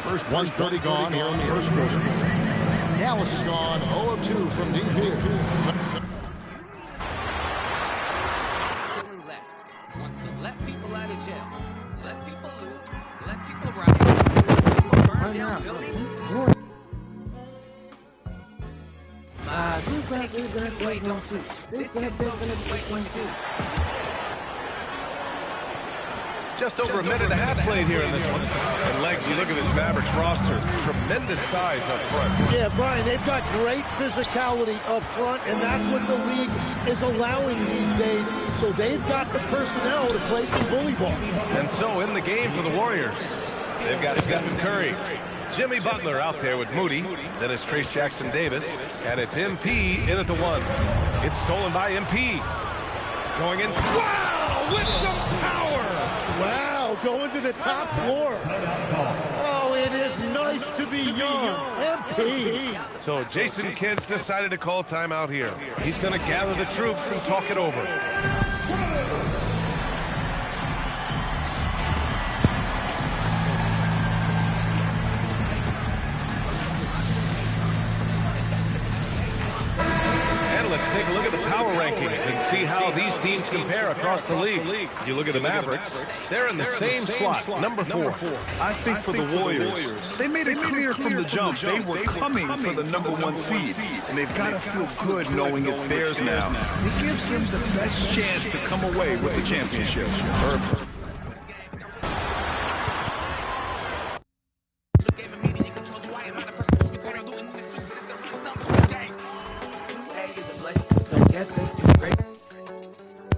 First 1:30 gone here in the first quarter. Dallas has gone 0 of 2 from deep here. Wants to let people out of jail, let people loot, let people riot, let people burn down buildings. Just over a minute and a half played here in this one. And Legs, you look at this Mavericks roster, tremendous size up front. Yeah, Brian, they've got great physicality up front, and that's what the league is allowing these days. So they've got the personnel to play some bully ball. And so in the game for the Warriors, they've got Stephen Curry. Jimmy Butler out there with Moody. Then it's Trace Jackson Davis. And it's MP in at the 1. It's stolen by MP. Going in. Wow! With some power! Wow, going to the top floor. Oh, it is nice to be young. MP. So Jason Kidd's decided to call timeout here. He's going to gather the troops and talk it over. Let's take a look at the power rankings and see how these teams compare across the league. You look at the Mavericks, they're in the same slot, number 4. I think for the Warriors, they made it clear from the jump they were coming for the number 1 seed, and they've got to feel good knowing it's theirs now. It gives them the best chance to come away with the championship.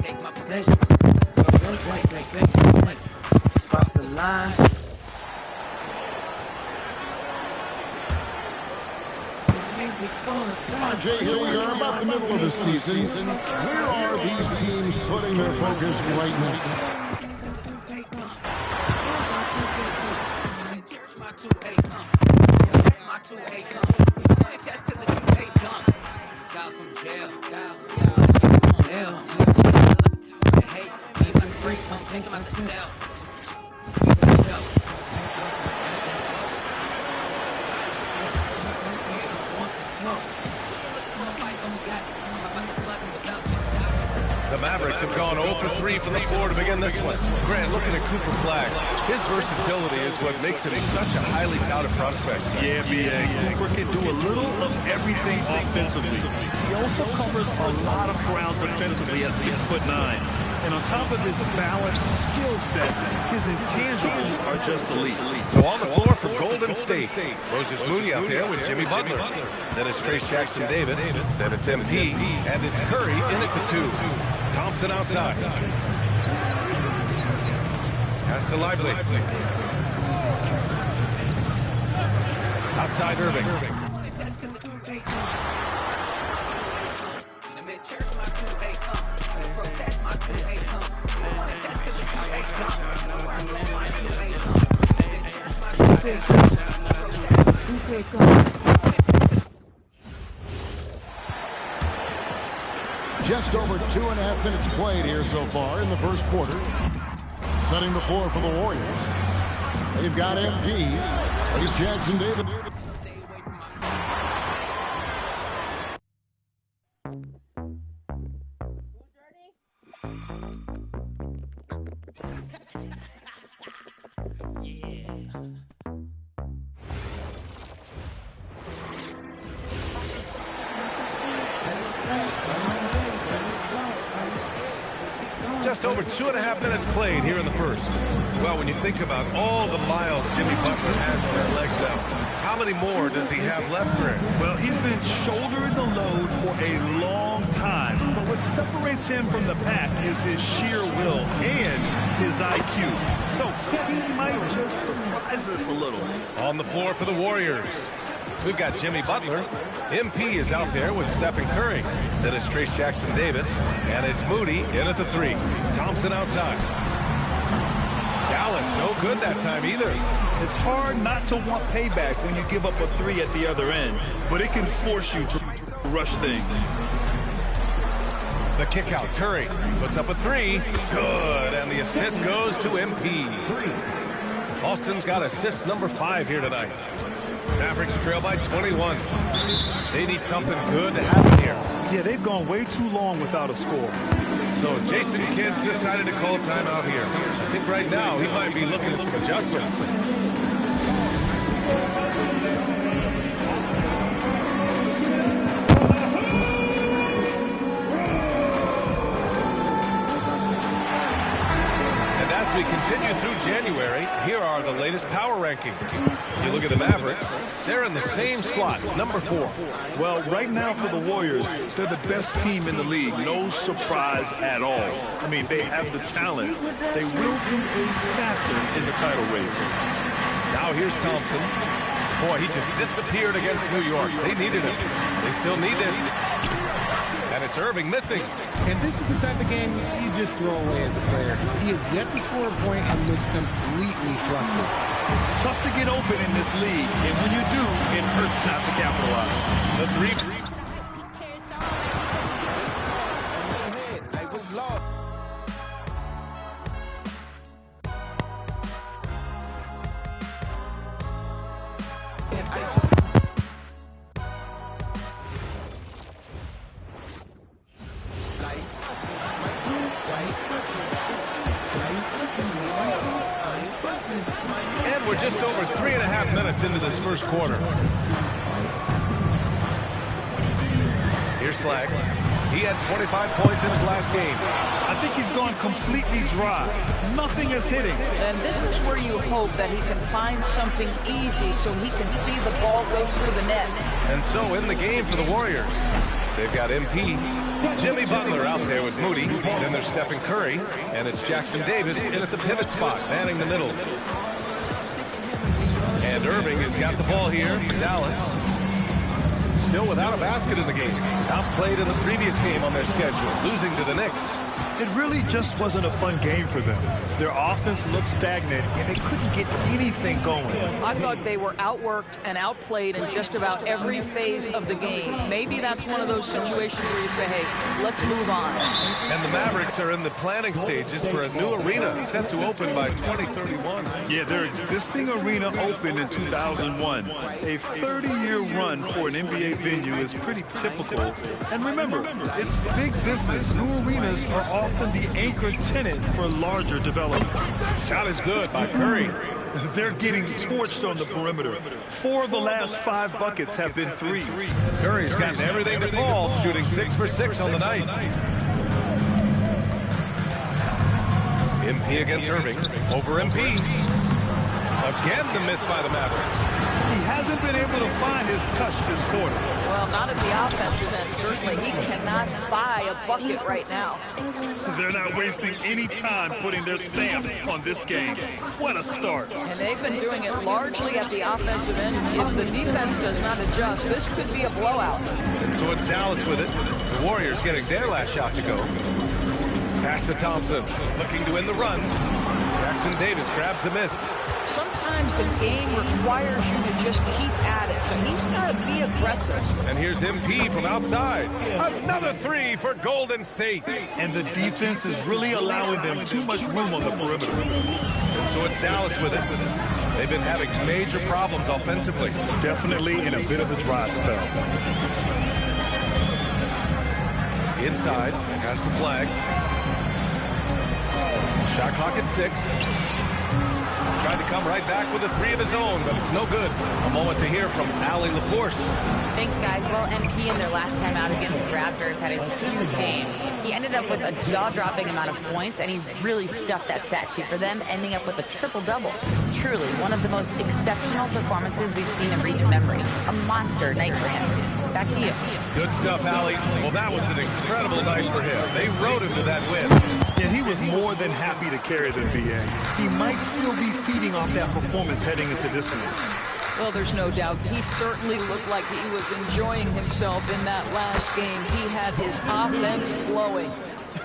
Take my possession. Cross the line. Jay, here we are about the middle of the season. Where are these teams putting their focus right now? The Mavericks have gone 0 for 3 from the floor to begin this one. Grant, looking at Cooper Flag, his versatility is what makes him such a highly touted prospect. Yeah, B.A. Cooper can do a little of everything offensively. He also covers a lot of ground defensively at 6'9". And on top of his balanced skill set, his intangibles are just elite. So on the floor for Golden State, Moses Moody out there with Jimmy Butler. Then it's Trace Jackson Davis. Then it's MP. And it's Curry in at the 2. Thompson outside. Pass to Lively. Outside Irving. Just over 2.5 minutes played here so far in the first quarter. Setting the floor for the Warriors. They've got MP. Trace Jackson Davis. Just over 2.5 minutes played here in the first. Well, when you think about all the miles Jimmy Butler has on his legs now, how many more does he have left, Grant? Well, he's been shouldering the load for a long time. But what separates him from the pack is his sheer will and his IQ. So he might just surprise us a little. On the floor for the Warriors, we've got Jimmy Butler. MP is out there with Stephen Curry. Then it's Trace Jackson Davis. And it's Moody in at the 3. Thompson outside. Dallas, no good that time either. It's hard not to want payback when you give up a 3 at the other end, but it can force you to rush things. The kick out, Curry puts up a 3. Good, and the assist goes to MP. Austin's got assist number 5 here tonight. Mavericks trail by 21. They need something good to happen here. Yeah, they've gone way too long without a score. So Jason Kidd's decided to call timeout here. I think right now he might be looking at some adjustments. As we continue through January, here are the latest power rankings. You look at the Mavericks, they're in the same slot, number 4. Well, right now for the Warriors, they're the best team in the league. No surprise at all. I mean, they have the talent. They will be a factor in the title race. Now here's Thompson. Boy, he just disappeared against New York. They needed him. They still need this. And it's Irving missing. And this is the type of game you just throw away as a player. He has yet to score a point and looks completely flustered. It's tough to get open in this league, and when you do, it hurts not to capitalize. The 3. I was lost. And we're just over 3.5 minutes into this first quarter. Here's Flag. He had 25 points in his last game. I think he's gone completely dry. Nothing is hitting. And this is where you hope that he can find something easy so he can see the ball go through the net. And so in the game for the Warriors, they've got MP, Jimmy Butler out there with Moody. Then there's Stephen Curry, and it's Jackson Davis in at the pivot spot, manning the middle. And Irving has got the ball here for Dallas. Still without a basket in the game. Outplayed in the previous game on their schedule, losing to the Knicks. It really just wasn't a fun game for them. Their offense looked stagnant, and they couldn't get anything going. I thought they were outworked and outplayed in just about every phase of the game. Maybe that's one of those situations where you say, hey, let's move on. And the Mavericks are in the planning stages for a new arena set to open by 2031. Yeah, their existing arena opened in 2001. A 30-year run for an NBA venue is pretty typical. And remember, it's big business. New arenas are often the anchor tenant for larger developments. Shot is good by Curry. They're getting torched on the perimeter. 4 of the last 5 buckets have been threes. Curry's gotten everything to fall, shooting 6 for 6 on the night. MP against Irving. Over MP. Again, the miss by the Mavericks. He hasn't been able to find his touch this quarter. Well, not at the offensive end. Certainly, he cannot buy a bucket right now. They're not wasting any time putting their stamp on this game. What a start. And they've been doing it largely at the offensive end. If the defense does not adjust, this could be a blowout. And so it's Dallas with it. The Warriors getting their last shot to go. Pass to Thompson, looking to win the run. Jackson Davis grabs the miss. Sometimes the game requires you to just keep at it, so he's got to be aggressive. And here's MP from outside. Another 3 for Golden State. And the defense is really allowing them too much room on the perimeter. And so it's Dallas with it. They've been having major problems offensively. Definitely in a bit of a dry spell. Inside, has to Flag. Shot clock at 6. Tried to come right back with a 3 of his own, but it's no good. A moment to hear from Allie LaForce. Thanks, guys. Well, MP in their last time out against the Raptors had a huge game. He ended up with a jaw-dropping amount of points, and he really stuffed that stat sheet for them, ending up with a triple-double. Truly, one of the most exceptional performances we've seen in recent memory. A monster night for him. Back to you. Good stuff, Allie. Well, that was an incredible night for him. They rode him to that win. Yeah, he was more than happy to carry the NBA. He might still be feeding off that performance heading into this one. Well, there's no doubt. He certainly looked like he was enjoying himself in that last game. He had his offense flowing.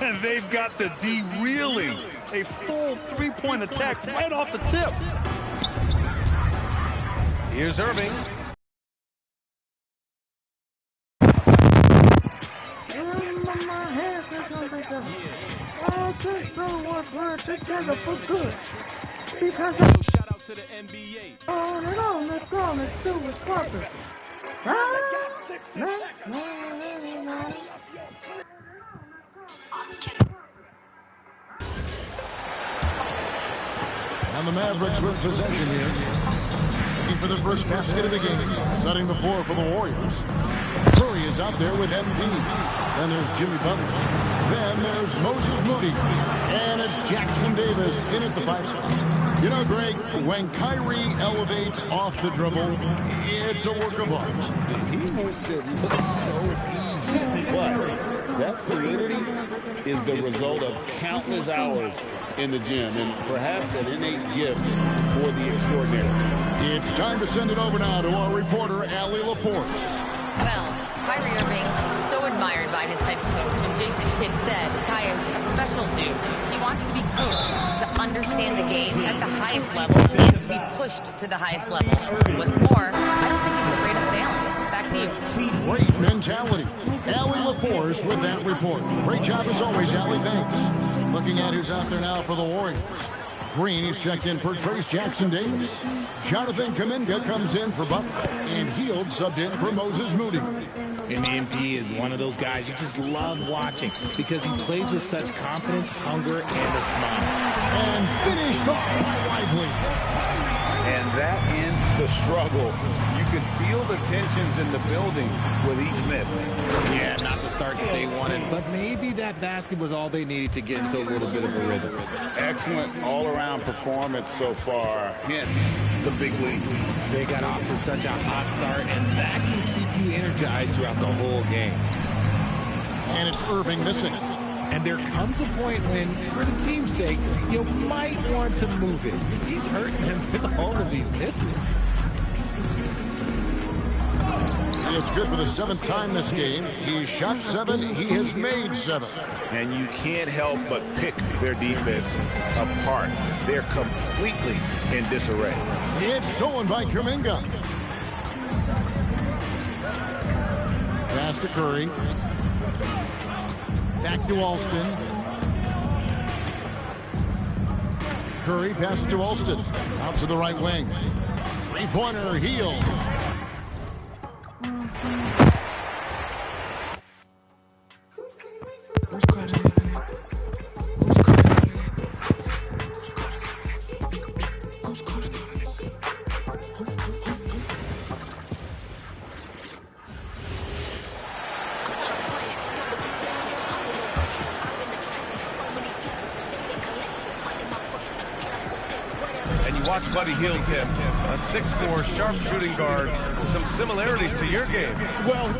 And they've got the D reeling. A full 3-point attack right off the tip. Here's Irving. All this so work together for good. Because to the NBA. Let's go, let's do it, Parker. And the Mavericks with possession here. Looking for the first basket of the game. Setting the floor for the Warriors. Curry is out there with MP. Then there's Jimmy Butler. Then there's Moses Moody. And it's Jackson Davis in at the 5 spot. You know, Greg, when Kyrie elevates off the dribble, it's a work of art. He makes it look so easy. But that fluidity is the result of countless hours in the gym and perhaps an innate gift for the extraordinary. It's time to send it over now to our reporter, Allie LaForce. Well, Kyrie Irving is so admired by his head coach, and Jason Kidd said Kai is a special dude. He wants to be coached to understand the game at the highest level and to be pushed to the highest level. What's more, I don't think he's afraid of failing. Back to you. Great mentality. Allie LaForce with that report. Great job as always, Allie. Thanks. Looking at who's out there now for the Warriors. Green is checked in for Trace Jackson Davis. Jonathan Kuminga comes in for Butler. And Hield subbed in for Moses Moody. And MP is one of those guys you just love watching because he plays with such confidence, hunger, and a smile. And finished off by Lively. And that ends the struggle. You can feel the tensions in the building with each miss. Yeah, not the start that they wanted, but maybe that basket was all they needed to get into a little bit of a rhythm. Excellent all-around performance so far, hence the big lead. They got off to such a hot start, and that can keep you energized throughout the whole game. And it's Irving missing. And there comes a point when, for the team's sake, you might want to move it. He's hurting them with all of these misses. It's good for the 7th time this game. He's shot 7. He has made 7. And you can't help but pick their defense apart. They're completely in disarray. It's stolen by Kuminga. Pass to Curry. Back to Alston. Curry passes to Alston. Out to the right wing. Three-pointer, Hield. Watch Buddy Hield, Tim. A 6'4", sharp shooting guard. Some similarities to your game. Well,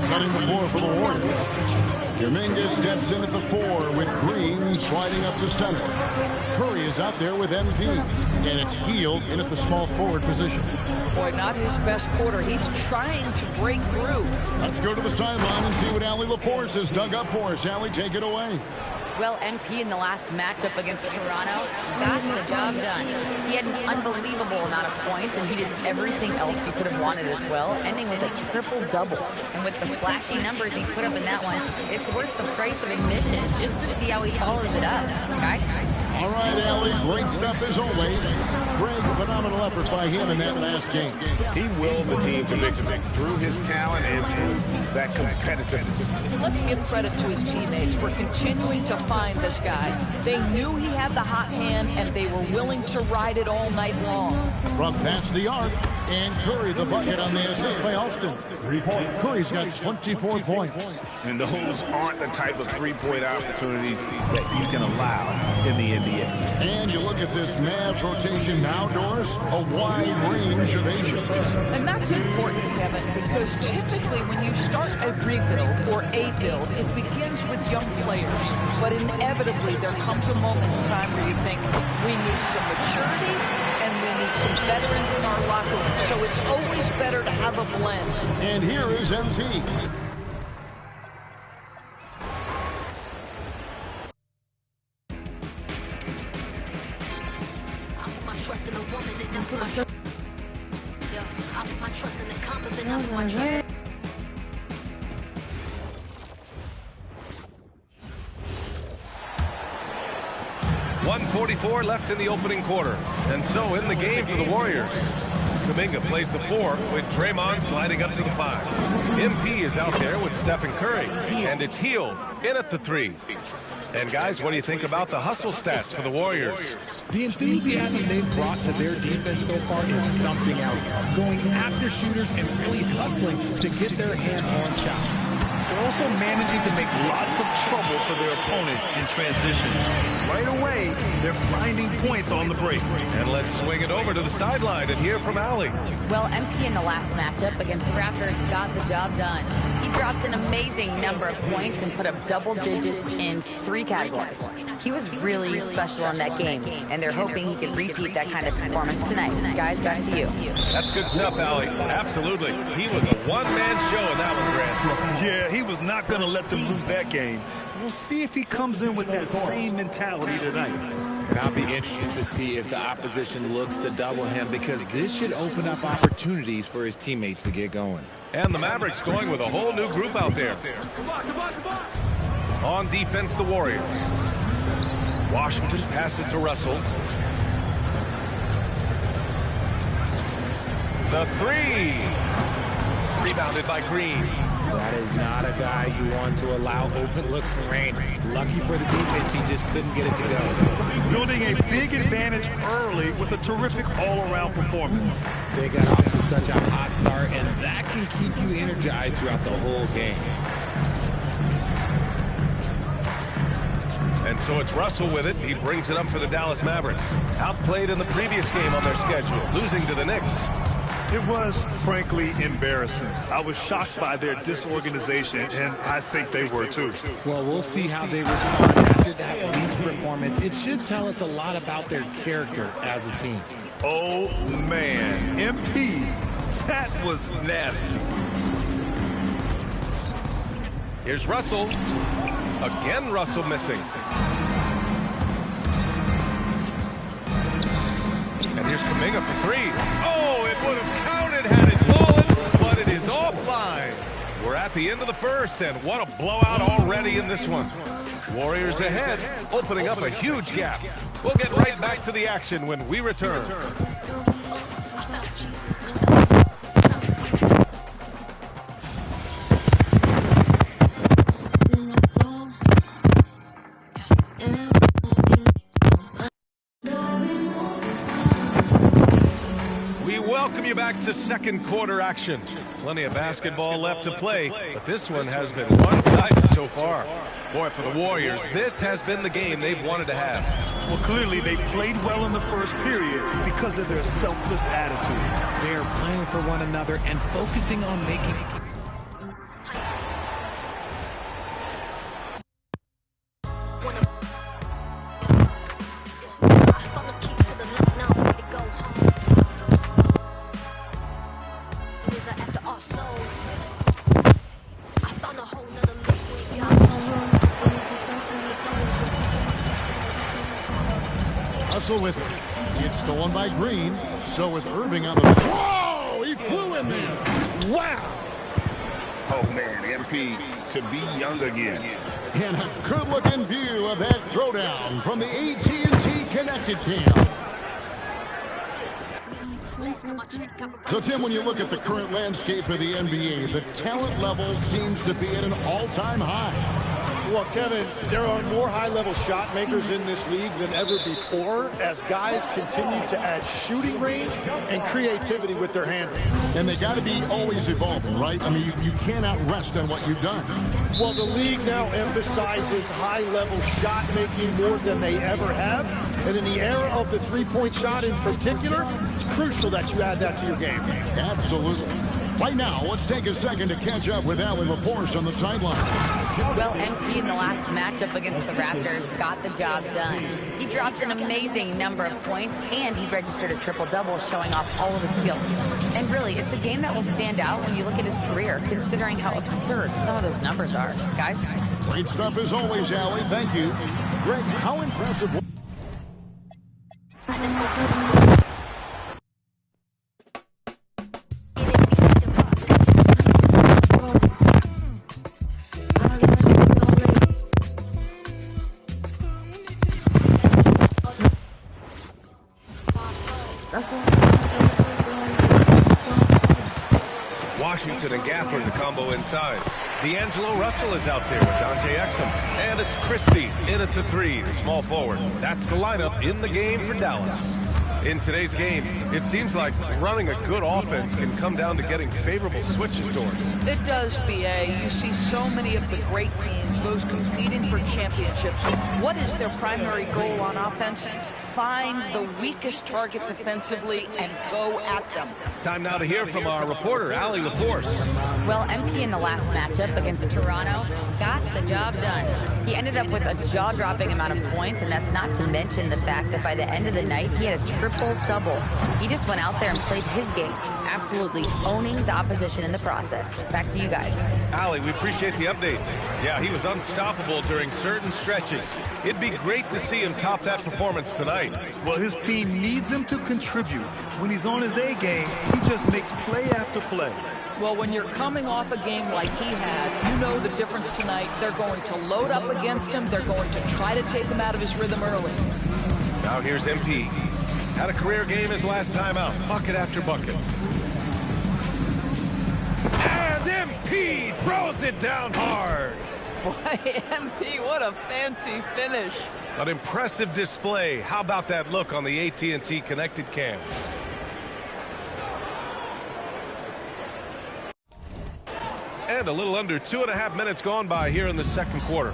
Setting the floor for the Warriors. Kuminga steps in at the 4 with Green sliding up to center. Curry is out there with MP. And it's Hield in at the small forward position. Boy, not his best quarter. He's trying to break through. Let's go to the sideline and see what Allie LaForce has dug up for us. Allie, take it away. Well, MP in the last matchup against Toronto got the job done. He had an unbelievable amount of points, and he did everything else he could have wanted as well, ending with a triple-double. And with the flashy numbers he put up in that one, it's worth the price of admission just to see how he follows it up. Guys? All right, Allie, great stuff as always. Greg, phenomenal effort by him in that last game. He willed the team to victory through his talent and through that competitiveness. Let's give credit to his teammates for continuing to find this guy. They knew he had the hot hand, and they were willing to ride it all night long. From past the arc, and Curry the bucket on the assist by Alston. Curry's got 24 points. And those aren't the type of three-point opportunities that you can allow in the NBA. And you look at this Mavs rotation now, Doris, a wide range of ages. And that's important, Kevin, because typically when you start a rebuild or a build, it begins with young players. But inevitably, there comes a moment in time where you think, we need some maturity and we need some veterans in our locker room, so it's always better to have a blend. And here is MP. Trust in a woman, and I put my trust. Yeah, I put my trust in the compass, and I put my trust. 1:44 left in the opening quarter. And so in the game for the Warriors, Kuminga plays the 4 with Draymond sliding up to the 5. MP is out there with Stephen Curry, and it's Hield in at the 3. And guys, what do you think about the hustle stats for the Warriors? The enthusiasm they've brought to their defense so far is something else. Going after shooters and really hustling to get their hands on shots. They're also managing to make lots of trouble for their opponent in transition. Right away, they're finding points on the break. And let's swing it over to the sideline and hear from Allie. Well, MP in the last matchup against the Raptors got the job done. He dropped an amazing number of points and put up double digits in 3 categories. He was really special in that game, and they're hoping he can repeat that kind of performance tonight. Guys, back to you. That's good stuff, Allie. Absolutely. He was a one-man show in that one, Grant. Yeah, he was not going to let them lose that game. We'll see if he comes in with that same mentality tonight. And I'll be interested to see if the opposition looks to double him, because this should open up opportunities for his teammates to get going. And the Mavericks going with a whole new group out there. On defense, the Warriors. Washington passes to Russell. The 3. Rebounded by Green. That is not a guy you want to allow open looks from range. Lucky for the defense, he just couldn't get it to go. Building a big advantage early with a terrific all-around performance. They got off to such a hot start, and that can keep you energized throughout the whole game. And so it's Russell with it. He brings it up for the Dallas Mavericks. Outplayed in the previous game on their schedule, losing to the Knicks. It was, frankly, embarrassing. I was shocked by their disorganization, and I think they were too. Well, we'll see how they respond after that weak performance. It should tell us a lot about their character as a team. Oh, man. MP, that was nasty. Here's Russell. Again, Russell missing. And here's Kuminga for 3. Oh, it would have counted had it fallen, but it is offline. We're at the end of the first, and what a blowout already in this one. Warriors ahead, opening up a huge gap. We'll get right back to the action when we return. Welcome you back to second quarter action. Plenty of basketball left to play, but this one has been one-sided so far. Boy, for the Warriors, this has been the game they've wanted to have. Well, clearly they played well in the first period because of their selfless attitude. They are playing for one another and focusing on making... Russell with it. It's stolen by Green. So with Irving on the... Whoa! He flew in there. Wow! Oh, man, MP to be young again. And a good-looking view of that throwdown from the AT&T Connected Cam. So, Tim, when you look at the current landscape of the NBA, the talent level seems to be at an all-time high. Well, Kevin, there are more high-level shot makers in this league than ever before as guys continue to add shooting range and creativity with their handle. And they got to be always evolving, right? I mean, you cannot rest on what you've done. Well, the league now emphasizes high-level shot making more than they ever have. And in the era of the three-point shot in particular, it's crucial that you add that to your game. Absolutely. Right now, let's take a second to catch up with Allie LaForce on the sideline. Well, MP in the last matchup against the Raptors got the job done. He dropped an amazing number of points, and he registered a triple-double, showing off all of his skills. And really, it's a game that will stand out when you look at his career, considering how absurd some of those numbers are. Guys? Great stuff as always, Allie. Thank you. Greg, how impressive... Washington and Gafford, the combo inside. D'Angelo Russell is out there with Dante Exum. And it's Christie in at the 3, the small forward. That's the lineup in the game for Dallas. In today's game, it seems like running a good offense can come down to getting favorable switches towards. It does, BA. You see so many of the great teams, those competing for championships. What is their primary goal on offense? Find the weakest target defensively and go at them. Time now to hear from our reporter, Allie LaForce. Well, MP in the last matchup against Toronto got the job done. He ended up with a jaw-dropping amount of points, and that's not to mention the fact that by the end of the night, he had a triple-double. He just went out there and played his game, absolutely owning the opposition in the process. Back to you guys. Allie, we appreciate the update. Yeah, he was unstoppable during certain stretches. It'd be great to see him top that performance tonight. Well, his team needs him to contribute. When he's on his A game, he just makes play after play. Well, when you're coming off a game like he had, you know the difference tonight. They're going to load up against him. They're going to try to take him out of his rhythm early. Now here's MP. Had a career game his last time out. Bucket after bucket. And MP throws it down hard. Boy, MP, what a fancy finish. An impressive display. How about that look on the AT&T connected cam? And a little under 2.5 minutes gone by here in the second quarter.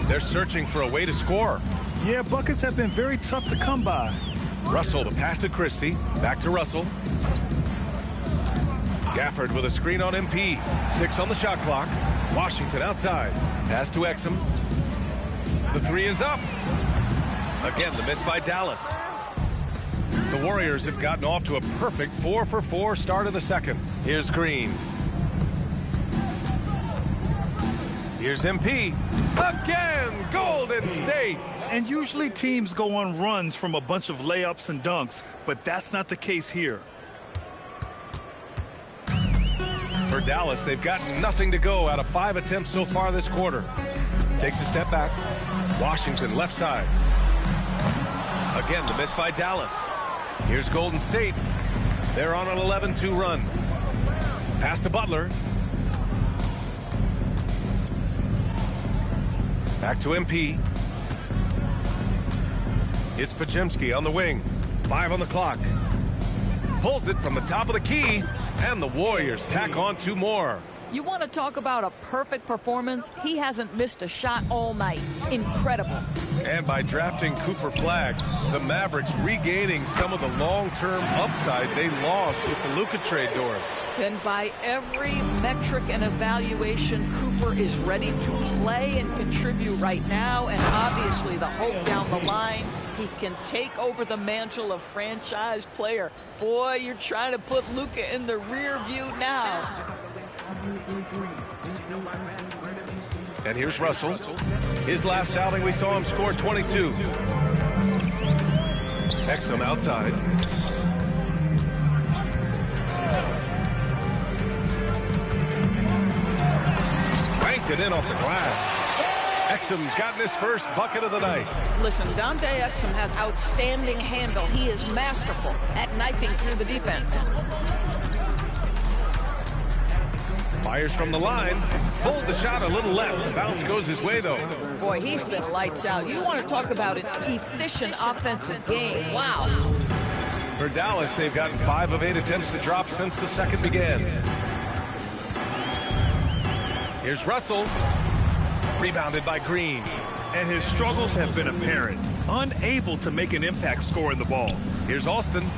They're searching for a way to score. Yeah, buckets have been very tough to come by. Russell, the pass to Christie. Back to Russell. Gafford with a screen on MP. 6 on the shot clock. Washington outside. Pass to Exum. The 3 is up. Again, the miss by Dallas. The Warriors have gotten off to a perfect 4-for-4 start of the second. Here's Green. Here's MP. Again, Golden State. And usually teams go on runs from a bunch of layups and dunks, but that's not the case here. For Dallas, they've got nothing to go out of 5 attempts so far this quarter. Takes a step back. Washington left side. Again, the miss by Dallas. Here's Golden State. They're on an 11-2 run. Pass to Butler. Back to MP. It's Pajemski on the wing. 5 on the clock. Pulls it from the top of the key, and the Warriors tack on 2 more. You want to talk about a perfect performance? He hasn't missed a shot all night. Incredible. And by drafting Cooper Flagg, the Mavericks regaining some of the long-term upside they lost with the Luka trade, Doris. And by every metric and evaluation, Cooper is ready to play and contribute right now. And obviously the hope down the line, he can take over the mantle of franchise player. Boy, you're trying to put Luka in the rear view now. And here's Russell. His last outing, we saw him score 22. Exum outside. Banked it in off the glass. Exum's gotten his first bucket of the night. Listen, Dante Exum has outstanding handle. He is masterful at knifing through the defense. Fires from the line. Pulled the shot a little left. The bounce goes his way, though. Boy, he's been lights out. You want to talk about an efficient offensive game. Wow. For Dallas, they've gotten 5 of 8 attempts to drop since the second began. Here's Russell. Rebounded by Green. And his struggles have been apparent. Unable to make an impact scoring the ball. Here's Alston.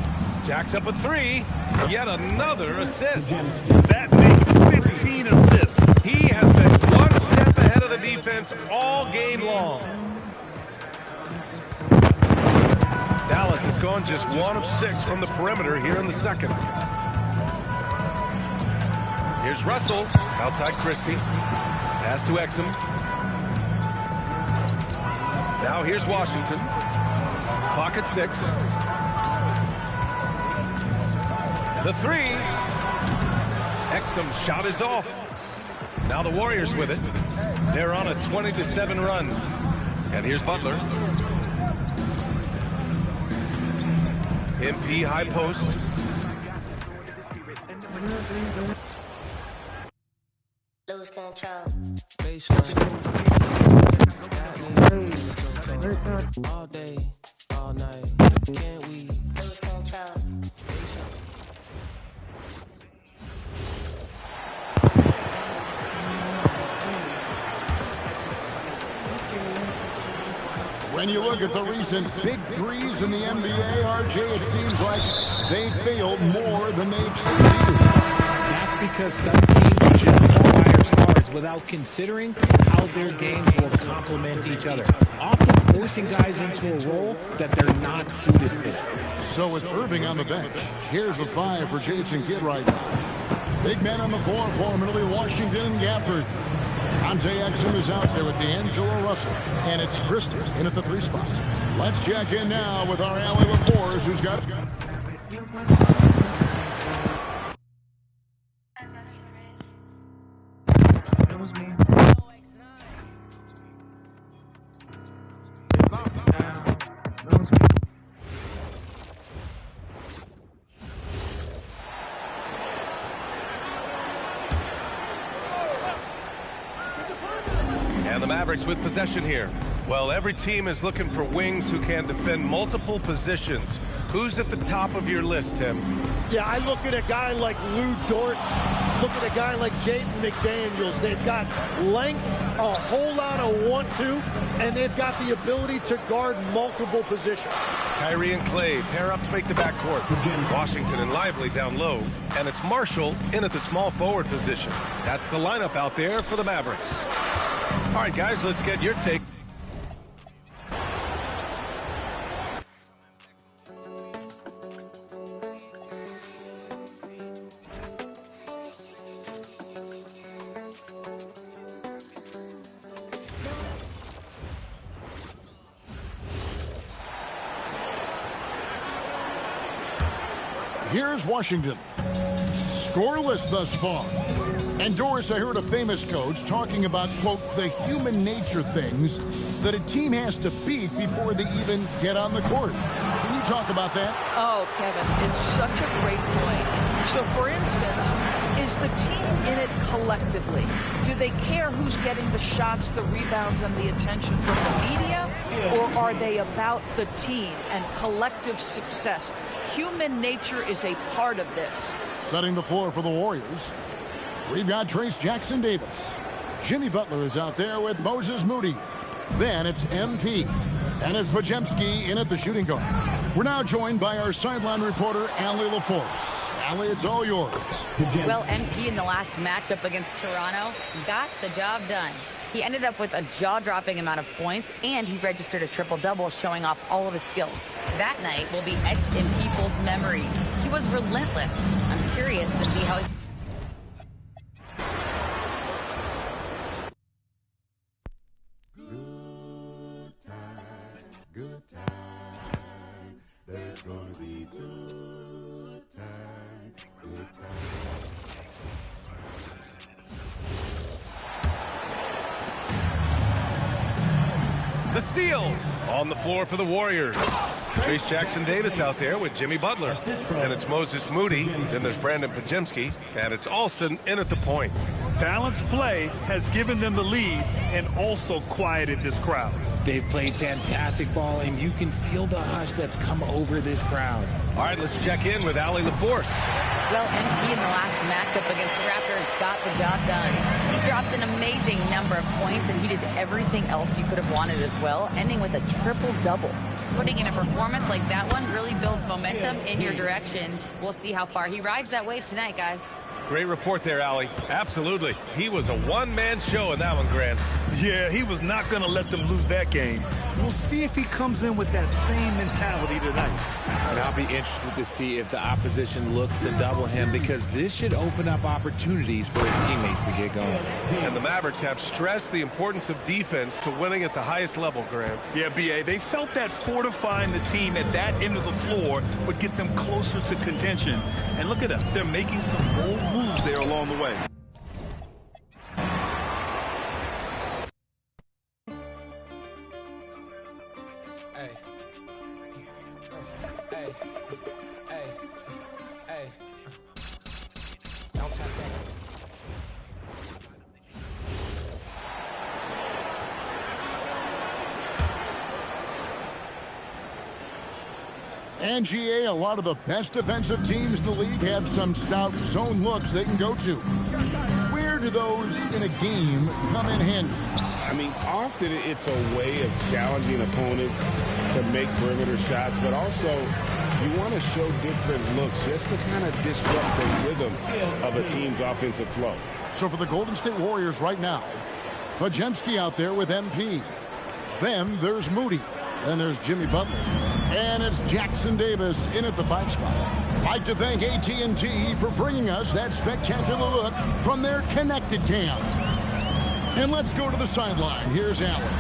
Jacks up a three. Yet another assist. That makes 15 assists. He has been one step ahead of the defense all game long. Dallas has gone just 1 of 6 from the perimeter here in the second. Here's Russell outside Christie. Pass to Exum. Now here's Washington. Clock at 6. The three. Exum's shot is off. Now the Warriors with it. They're on a 20-7 run. And here's Butler. MP high post. Lose control. All day, all night, can't we Lose control. When you look at the recent big threes in the NBA, RJ, it seems like they failed more than they've succeeded. That's because some teams just fire stars without considering how their games will complement each other, often forcing guys into a role that they're not suited for. So with Irving on the bench, here's the 5 for Jason Kidd right now. Big men on the floor for him. It'll be Washington and Gafford. Dante Exum is out there with D'Angelo Russell. And it's Christie in at the 3 spot. Let's check in now with our Allie LaForce, who's got... And the Mavericks with possession here. Well, every team is looking for wings who can defend multiple positions. Who's at the top of your list, Tim? Yeah, I look at a guy like Lou Dort. Look at a guy like Jaden McDaniels. They've got length, a whole lot of 1-2, and they've got the ability to guard multiple positions. Kyrie and Clay pair up to make the backcourt. Washington and Lively down low. And it's Marshall in at the small forward position. That's the lineup out there for the Mavericks. All right, guys, let's get your take. Here's Washington. Scoreless thus far. And Doris, I heard a famous coach talking about, quote, the human nature things that a team has to beat before they even get on the court. Can you talk about that? Oh, Kevin, it's such a great point. So, for instance, is the team in it collectively? Do they care who's getting the shots, the rebounds, and the attention from the media? Or are they about the team and collective success? Human nature is a part of this. Setting the floor for the Warriors, we've got Trace Jackson Davis. Jimmy Butler is out there with Moses Moody. Then it's MP. And it's Podziemski in at the shooting guard. We're now joined by our sideline reporter, Allie LaForce. Allie, it's all yours. Well, MP in the last matchup against Toronto got the job done. He ended up with a jaw-dropping amount of points, and he registered a triple-double, showing off all of his skills. That night will be etched in people's memories. He was relentless. I'm curious to see how he... Good time, there's gonna be good time, good time. The steal on the floor for the Warriors. Trace Jackson Davis out there with Jimmy Butler. And it's Moses Moody. Then there's Brandon Podziemski. And it's Alston in at the point. Balanced play has given them the lead and also quieted this crowd. They've played fantastic ball, and you can feel the hush that's come over this crowd. All right, let's check in with Allie LaForce. Well, MP in the last matchup against the Raptors got the job done. He dropped an amazing number of points, and he did everything else you could have wanted as well, ending with a triple-double. Putting in a performance like that one really builds momentum in your direction. We'll see how far he rides that wave tonight, guys. Great report there, Allie. Absolutely. He was a one-man show in that one, Grant. Yeah, he was not going to let them lose that game. We'll see if he comes in with that same mentality tonight. And I'll be interested to see if the opposition looks to double him, because this should open up opportunities for his teammates to get going. And the Mavericks have stressed the importance of defense to winning at the highest level, Grant. Yeah, B.A., they felt that fortifying the team at that end of the floor would get them closer to contention. And look at them. They're making some bold moves there along the way. NGA, a lot of the best defensive teams in the league have some stout zone looks they can go to. Where do those in a game come in handy? I mean, often it's a way of challenging opponents to make perimeter shots, but also you want to show different looks just to kind of disrupt the rhythm of a team's offensive flow. So for the Golden State Warriors right now, Pajemski out there with MP. Then there's Moody. Then there's Jimmy Butler. And it's Jackson Davis in at the 5 spot. I'd like to thank AT&T for bringing us that spectacular look from their connected cam. And let's go to the sideline. Here's Allen.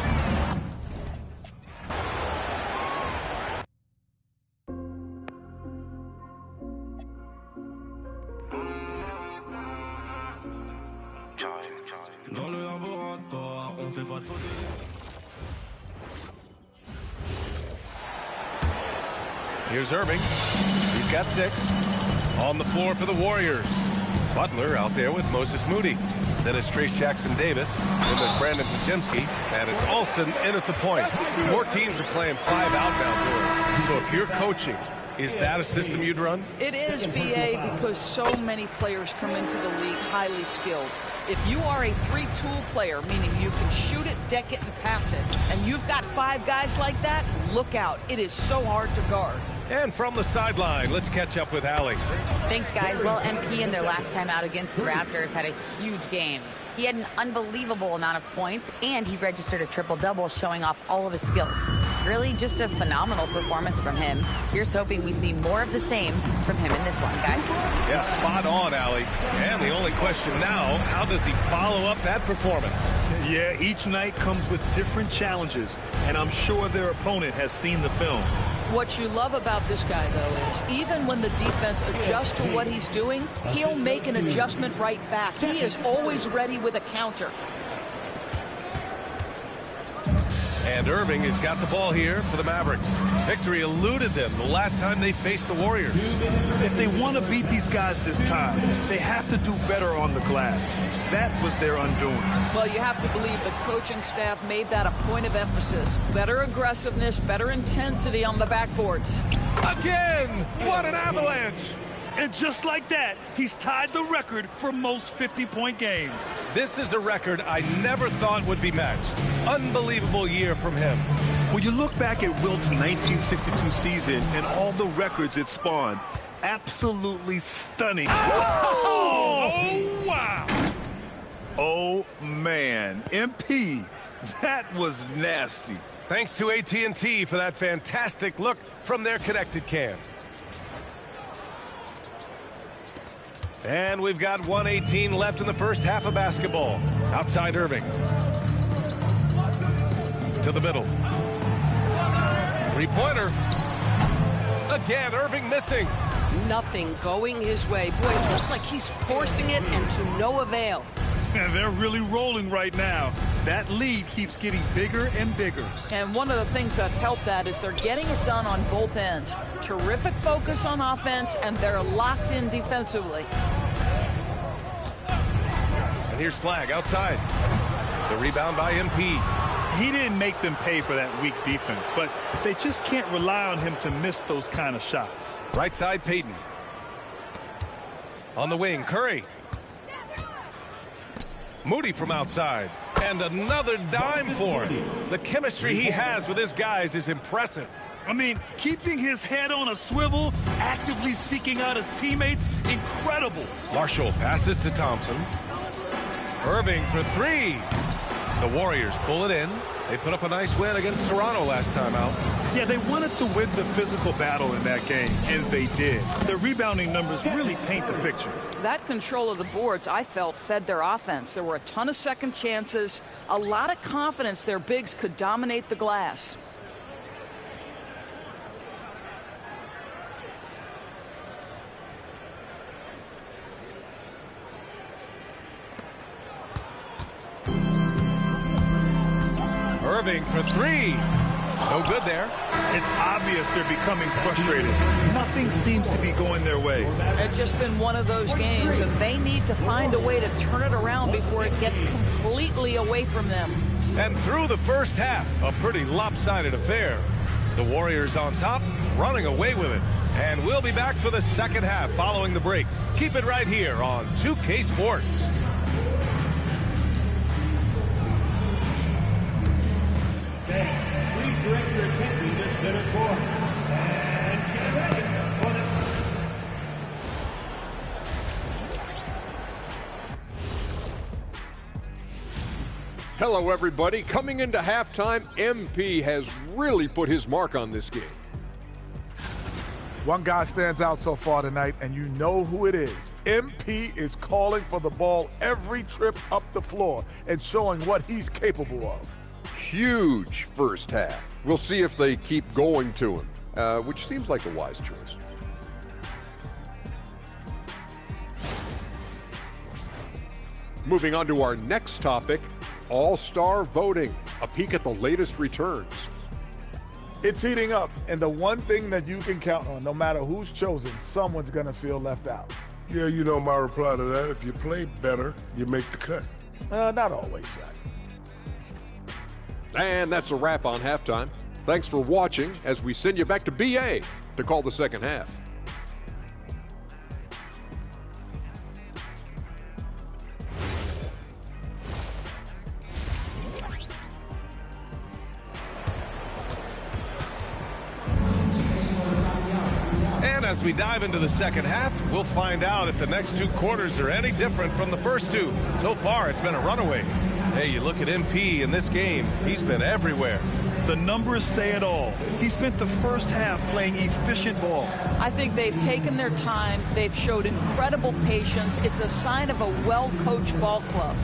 Here's Irving. He's got 6. On the floor for the Warriors. Butler out there with Moses Moody. Then it's Trace Jackson Davis. Then there's Brandon Pajemski. And it's Alston in at the point. More teams are playing 5 outbound doors. So if you're coaching, is that a system you'd run? It is, BA, because so many players come into the league highly skilled. If you are a 3-tool player, meaning you can shoot it, deck it, and pass it, and you've got 5 guys like that, look out. It is so hard to guard. And from the sideline, let's catch up with Allie. Thanks, guys. Well, MP in their last time out against the Raptors had a huge game. He had an unbelievable amount of points, and he registered a triple-double, showing off all of his skills. Really just a phenomenal performance from him. Here's hoping we see more of the same from him in this one, guys. Yeah, spot on, Allie. And the only question now, how does he follow up that performance? Yeah, each night comes with different challenges, and I'm sure their opponent has seen the film. What you love about this guy, though, is even when the defense adjusts to what he's doing, he'll make an adjustment right back. He is always ready with a counter. And Irving has got the ball here for the Mavericks. Victory eluded them the last time they faced the Warriors. If they want to beat these guys this time, they have to do better on the glass. That was their undoing. Well, you have to believe the coaching staff made that a point of emphasis. Better aggressiveness, better intensity on the backboards. Again! What an avalanche! And just like that, he's tied the record for most 50-point games. This is a record I never thought would be matched. Unbelievable year from him. When you look back at Wilt's 1962 season and all the records it spawned, absolutely stunning. Oh, wow. Oh, man. MP, that was nasty. Thanks to AT&T for that fantastic look from their connected cam. And we've got 1:18 left in the first half of basketball. Outside Irving. To the middle. 3-pointer. Again, Irving missing. Nothing going his way. Boy, it looks like he's forcing it and to no avail. And they're really rolling right now. That lead keeps getting bigger and bigger. And one of the things that's helped that is they're getting it done on both ends. Terrific focus on offense, and they're locked in defensively. And here's Flag outside. The rebound by MP. He didn't make them pay for that weak defense, but they just can't rely on him to miss those kind of shots. Right side, Payton. On the wing, Curry. Moody from outside. And another dime for him. The chemistry he has with his guys is impressive. I mean, keeping his head on a swivel, actively seeking out his teammates, incredible. Marshall passes to Thompson. Irving for three. The Warriors pull it in. They put up a nice win against Toronto last time out. Yeah, they wanted to win the physical battle in that game, and they did. Their rebounding numbers really paint the picture. That control of the boards, I felt, fed their offense. There were a ton of second chances, a lot of confidence their bigs could dominate the glass. Irving for three. No good there. It's obvious they're becoming frustrated. Nothing seems to be going their way. It's just been one of those games, and they need to find a way to turn it around before it gets completely away from them. And through the first half, a pretty lopsided affair. The Warriors on top, running away with it. And we'll be back for the second half following the break. Keep it right here on 2K Sports. Please direct your attention to center court. And get ready for the... Hello, everybody. Coming into halftime, MP has really put his mark on this game. One guy stands out so far tonight, and you know who it is. MP is calling for the ball every trip up the floor and showing what he's capable of. Huge first half. We'll see if they keep going to him, which seems like a wise choice. Moving on to our next topic, All-Star voting. A peek at the latest returns. It's heating up, and the one thing that you can count on, no matter who's chosen, someone's going to feel left out. Yeah, you know my reply to that. If you play better, you make the cut. Not always, Shaq. And that's a wrap on halftime. Thanks for watching as we send you back to BA to call the second half. And as we dive into the second half, we'll find out if the next two quarters are any different from the first two. So far, it's been a runaway. Hey, you look at MP in this game, he's been everywhere. The numbers say it all. He spent the first half playing efficient ball. I think they've taken their time. They've showed incredible patience. It's a sign of a well-coached ball club.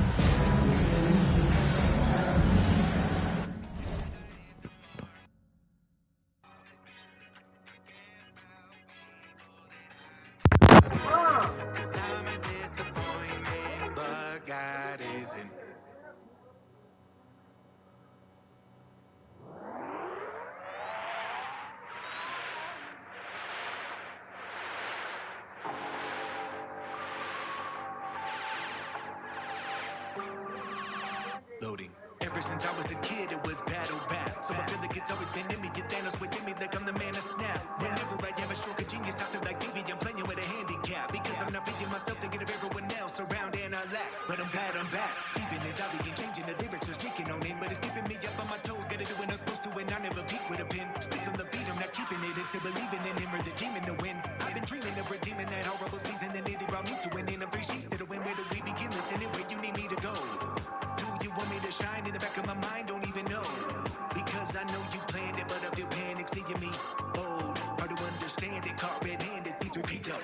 Loading. Ever since I was a kid, it was battle rap. So I feel like it's always been in me. Get Thanos within me like I'm the man of snap. Whenever I have a stroke of genius, I feel like maybe I'm playing with a handicap. Because I'm not beating myself thinking of everyone else around and I lack. But I'm bad, I'm back. Even as I begin changing, the lyrics are sneaking on in. But it's keeping me up on my toes. Gotta do what I'm supposed to and I never peak with a pin. Stick on the beat, I'm not keeping it. It's still believing in him or the demon to win. I've been dreaming of redeeming that horrible season. And they brought me to an end of 3 sheets to the win. Where do we begin? Listening where you need me to go. You want me to shine in the back of my mind, don't even know. Because I know you planned it, but I feel panic seeing me. Oh, hard to understand it, caught red-handed, C3P, yo.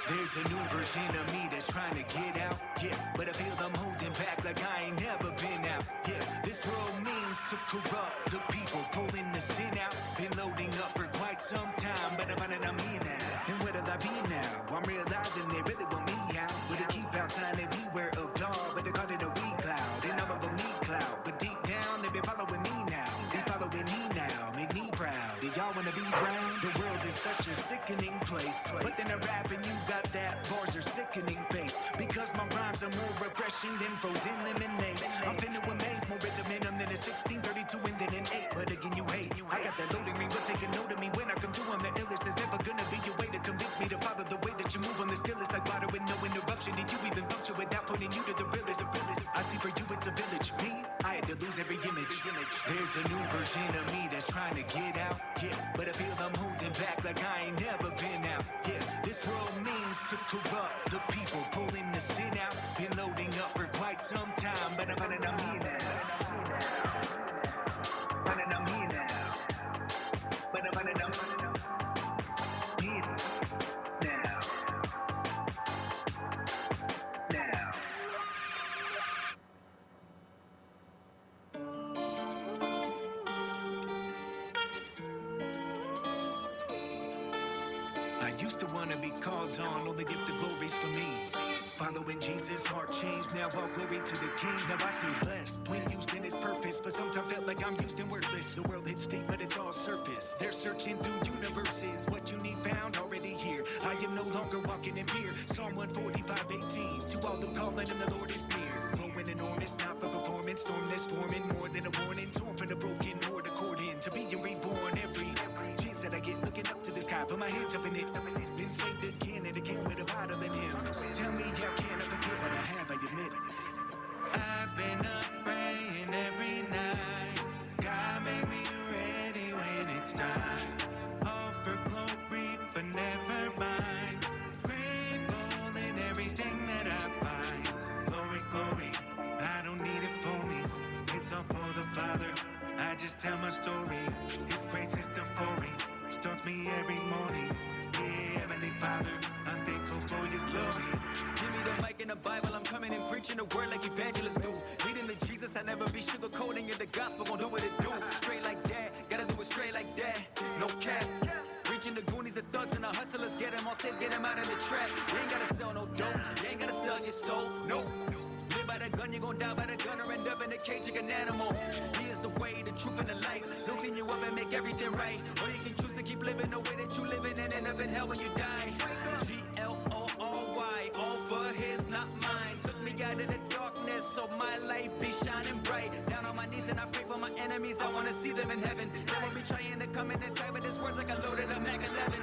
There's a new version of me that's trying to get out, yeah. But I feel I'm holding back like I ain't never been out, yeah. This world means to corrupt the people, pulling the sin out. Been loading up for quite some time, but I'm finding I'm here now. And where'll I be now? I'm realizing they really want me out. With a keep out sign and beware of dog, but they call it a weed cloud. And all of them need cloud, but deep down they've been following me now. They following me now, make me proud. Did y'all wanna be drowned? The world is such a sickening place. But then I rap and you got that bars are sickening face. Because my rhymes are more refreshing than frozen lemonade. I'm finna amaze, more rhythm in them than a 1632 and then an 8. But again, you hate. I got that loading ring, but take a note of me when I come through. I'm the illest. There's never gonna be a way to convince me to follow the way that you move on the still. It's like water with no interruption. Did you even function without putting you to the realest? I see for you it's a village. Me, I had to lose every image. There's a new version of me that's trying to get out. Yeah. yeah. But I feel I'm holding back like I ain't never been out, yeah. This world means to corrupt the people, pulling the sin out. Been loading up for quite some time, but I'm here now. I'm here now. But I'm here now. I used to want to be called on, only give the glories for me. Following Jesus, heart changed, now all glory to the King. Now I feel blessed when used in his purpose, but sometimes felt like I'm used and worthless. The world hits deep, but it's all surface. They're searching through universes. What you need found already here. I am no longer walking in fear. Psalm 145:18. To all who call on him, the Lord is near. Growing enormous, not for performance. Storm that's forming more than a warning. Torn from the broken Lord according to being reborn. Every chance that I get, looking up to the sky, put my hands up in it. Been saved again and again with a bottle in him. Tell me how can I forget what I have, I admit it. I've been up praying every night. God made me ready when it's time. All for glory, but never mind. Grateful in everything that I find. Glory, glory, I don't need it for me. It's all for the Father. I just tell my story. His grace is still pouring. Starts me every morning. Yeah, Heavenly Father, I'm thankful for your glory. Give me the mic and the Bible, I'm coming and preaching the word like evangelists do. Leading the Jesus, I never be sugarcoating it. The gospel gon' do what it do. Straight like that, gotta do it straight like that. No cap. Reaching the Goonies, the thugs and the hustlers, get them all safe, get them out of the trap. You ain't gotta sell no dope, you ain't gotta sell your soul, nope. Live by the gun, you gon' die by the gun or end up in a cage like an animal. He is the way, the truth, and the life. He'll clean you up and make everything right. Or you can choose to keep living the way that you living and end up in hell when you die. G-L-O-R-Y, all for his, not mine. Took me out of the darkness, so my light be shining bright. Down on my knees and I pray for my enemies, I wanna see them in heaven. They won't be trying to come in and type, but his words like I loaded a Mac 11.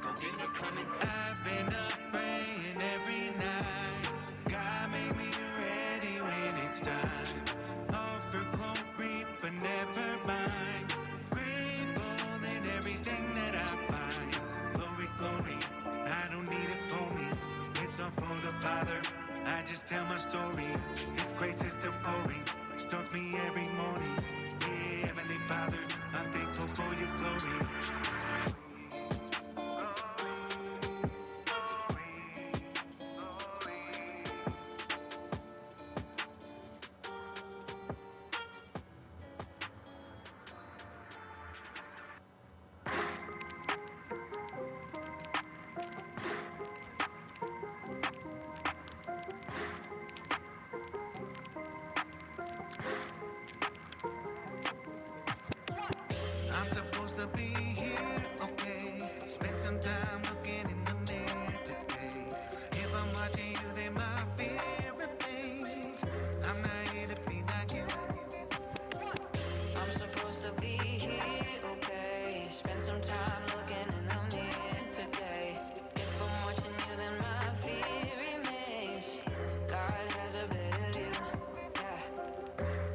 Go get me coming. I've been up praying every night. God made me ready when it's time. All for glory, but never mind. Grateful in everything that I find. Glory, glory, I don't need it for me. It's all for the Father. I just tell my story. His grace is still pouring. Starts me every morning. Yeah, Heavenly Father, I'm thankful for your glory. I'm supposed to be here, okay. Spend some time looking in the mirror today. If I'm watching you, then my fear remains. I'm not here to be like you. I'm supposed to be here, okay. Spend some time looking in the mirror today. If I'm watching you, then my fear remains. God has a better view, yeah.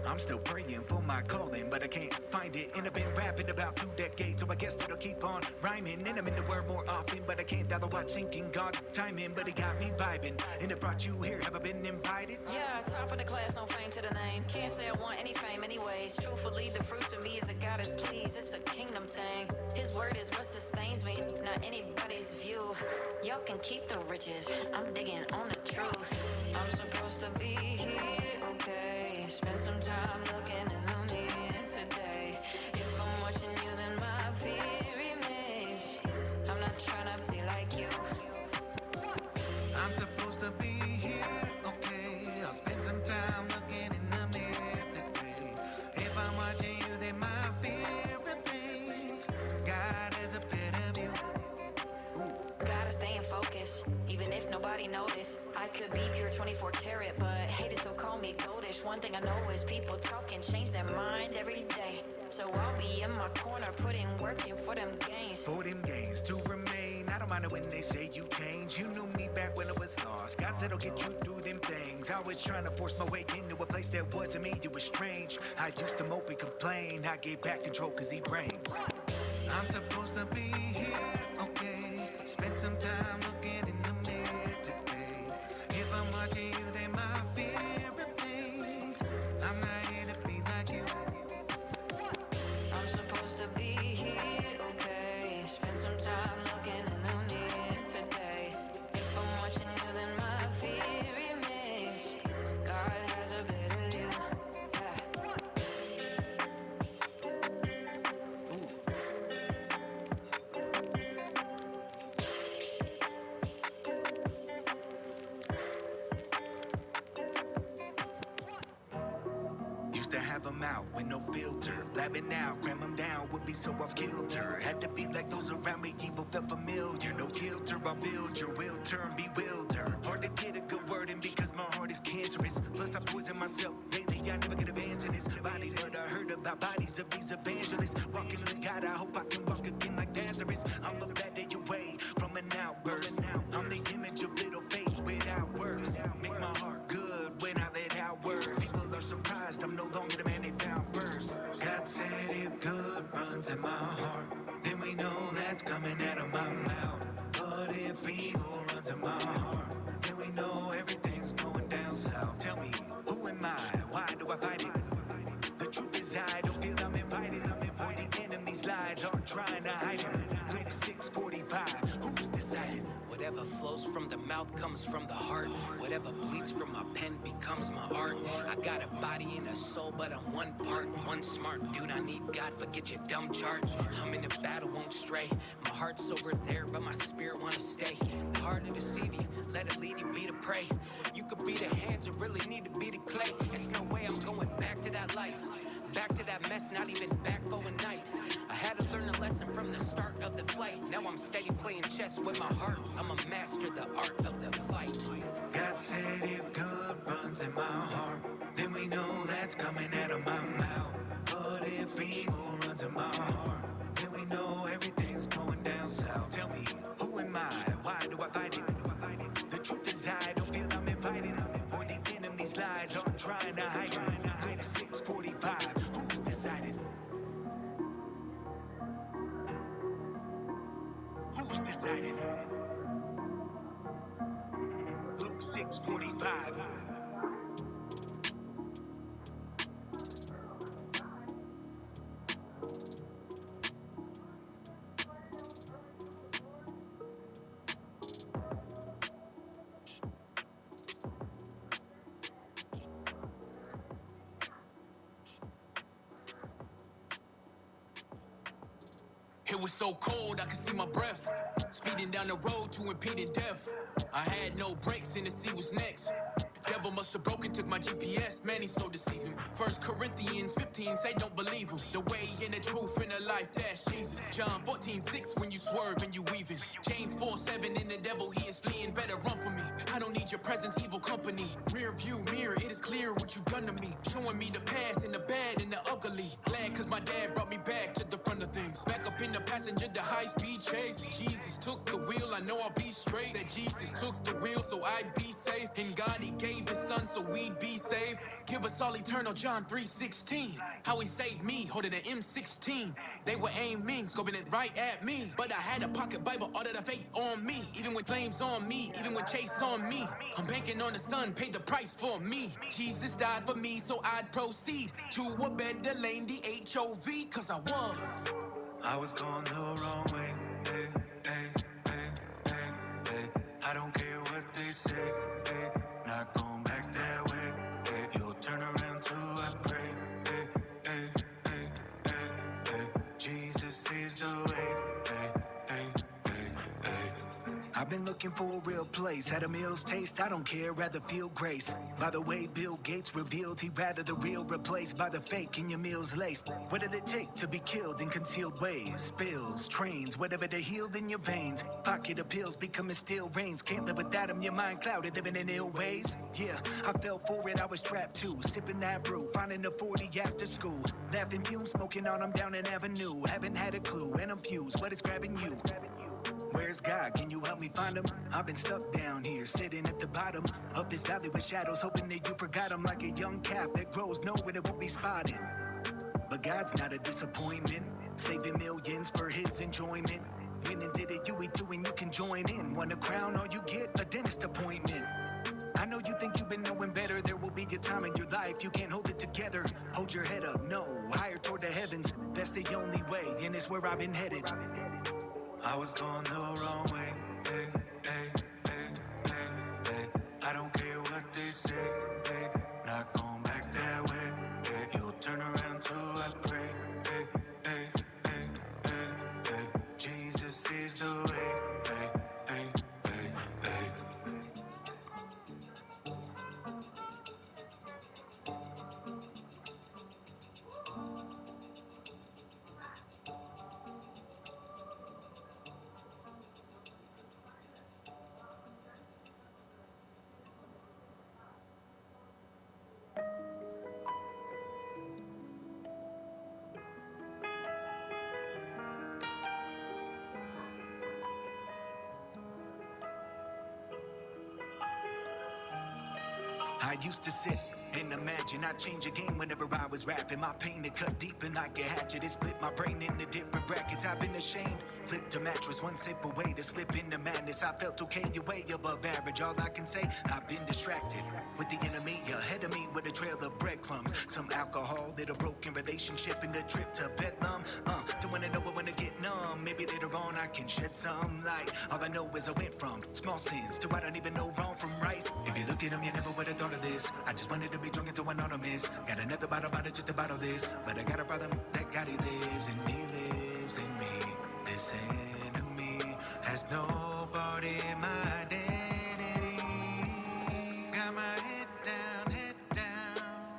I'm still praying for my calling, but I can't find it. And I've been rapping about 2 decades, so I guess that I'll keep on rhyming. And I'm in the word more often, but I can't dial the watch sinking. God timing, but it got me vibing. And it brought you here, have I been invited? Yeah, top of the class, no fame to the name. Can't say I want any fame anyways. Truthfully, the fruits of me is a God is pleased. It's a kingdom thing. His word is what sustains me, not anybody's view. Y'all can keep the riches. I'm digging on the truth. I'm supposed to be here, okay. Spend some time looking in the mirror today. If I'm watching you, then my fear remains. I'm not trying to be like you. I'm supposed to be here, okay. I'll spend some time looking in the mirror today. If I'm watching you, then my fear remains. God has a better view. Gotta stay in focus, even if nobody notice. I could be pure 24 karat, but haters still call me goldish. One thing I know is people talking change their mind every day. So I'll be in my corner putting work in for them gains. For them gains to remain. I don't mind it when they say you change. You knew me back when I was lost. God said I'll get you through them things. I was trying to force my way into a place that wasn't me. It was strange. I used to mope and complain. I gave back control cause he reigns. I'm supposed to be here, okay. Spend some time looking in the mirror today. If I'm watching you, then my fear remains. I'm not here to be like you. I'm supposed to be here, okay. Spend some time looking in the mirror today. If I'm watching you, then my fear remains. God has a better you. Used to have them out with no filter. Blabbing out, cram them down, would be so off kilter. Had to be like those around me, evil felt familiar. No kilter, I'll build your will turn bewildered. Hard to get a good word in because my heart is cancerous. Plus I poison myself daily, I never get advantage in this body. But I heard about bodies of these evangelists. Walking with God, I hope I can walk again like Lazarus. I'm a bad day away from an outburst. I'm the image of little faith without works. Make my heart good when I let out words. People are surprised I'm no longer the man they found first. God said if good runs in my heart, then we know that's coming out of my mouth. But if evil runs in my heart, then we know everything's going down south. Tell me, who am I? Why do I fight it? The truth is I don't feel I'm invited. Or the enemy's lies are trying to hide him. Luke 6:45, who's decided? Whatever flows from the mouth comes from the heart. Whatever bleeds from my pen becomes my art. I got a body and a soul, but I'm one part. One smart dude, I need God, forget your dumb chart. I'm in a battle, won't stray. My heart's over there, but my spirit wanna stay. The heart to deceive you, let it lead you, be the prey. You could be the hands, you really need to be the clay. There's no way I'm going back to that life. Back to that mess, not even back for a night. I had to learn a lesson from the start of the flight. Now I'm steady playing chess with my heart. I'm a master, the art of the fight. God said if good runs in my heart, then we know that's coming out of my mouth. But if evil runs in my heart, then we know everything's going down south. Tell me, who am I? Why do I fight it? The truth is I don't feel I'm invited. Or the enemy's lies are trying to hide it. Luke 6:45, who's decided? Who's decided? Luke 6:45. It was so cold I could see my breath. Speeding down the road to impeding death. I had no brakes and the sea was next. Devil must have broken, took my GPS, man, he's so deceiving. 1 Corinthians 15 say don't believe him. The way and the truth and the life, that's Jesus. John 14:6 when you swerve and you weaving. James 4:7 in the devil, he is fleeing, better run from me. I don't need your presence, evil company. Rear view mirror, it is clear what you done to me. Showing me the past and the bad and the ugly. Glad cause my dad brought me back to the front of things. Back up in the passenger, the high speed chase. Jesus took the wheel, I know I'll be straight. That Jesus took the wheel so I'd be safe. And God, he gave his son so we'd be saved. Give us all eternal, John 3:16. How he saved me, holding an M16. They were aiming, scoping it right at me. But I had a pocket Bible, all of the faith on me. Even with flames on me, even with chase on me. I'm banking on the son, paid the price for me. Jesus died for me, so I'd proceed to a better lane, the HOV, cause I was going the wrong way. Hey, hey, hey, hey, hey. I don't care what they say. Hey, not going back that way. Hey, you'll turn around too, I pray. Hey, hey, hey, hey, hey. Jesus is the way. Hey, hey, hey, hey. I've been looking looking for a real place. Had a meal's taste, I don't care, rather feel grace. By the way, Bill Gates revealed he'd rather the real replaced by the fake in your meals laced. What did it take to be killed in concealed ways? Spills, trains, whatever to heal in your veins. Pocket of pills becoming steel rains. Can't live without them, your mind clouded, living in ill ways. Yeah, I fell for it, I was trapped too. Sipping that brew, finding a 40 after school. Laughing fumes, smoking on them down an avenue. Haven't had a clue, and I'm fused, what is grabbing you? Where's God? Can you help me find him? I've been stuck down here, sitting at the bottom of this valley with shadows, hoping that you forgot him. Like a young calf that grows nowhere that won't be spotted. But God's not a disappointment, saving millions for his enjoyment. When and did it, you eat too, and you can join in. Want a crown, all you get, a dentist appointment. I know you think you've been knowing better. There will be a time in your life you can't hold it together. Hold your head up, no, higher toward the heavens. That's the only way, and it's where I've been headed. I was going the wrong way. Hey, hey, hey, hey, hey. I don't care what they say. Hey, not going back that way. Hey, you'll turn around too, I pray. Hey, hey, hey, hey, hey. Jesus is the way. Hey, hey, hey, hey. I used to sit and imagine I'd change a game whenever I was rapping. My pain had cut deep and like a hatchet. It split my brain into different brackets. I've been ashamed. Flipped a mattress one sip away to slip into madness. I felt okay, way above average. All I can say, I've been distracted with the enemy ahead of me with a trail of breadcrumbs. Some alcohol, little broken relationship, and a trip to Bedlam. Don't wanna know, I wanna get numb. Maybe later on I can shed some light. All I know is I went from small sins to I don't even know wrong from right. If you look at them, you never would have thought of this. I just wanted to be drunk until anonymous. Got another bottle, just to bottle this. But I got a problem that God, he lives, and he lives in me. This enemy has no part in my identity. Got my head down,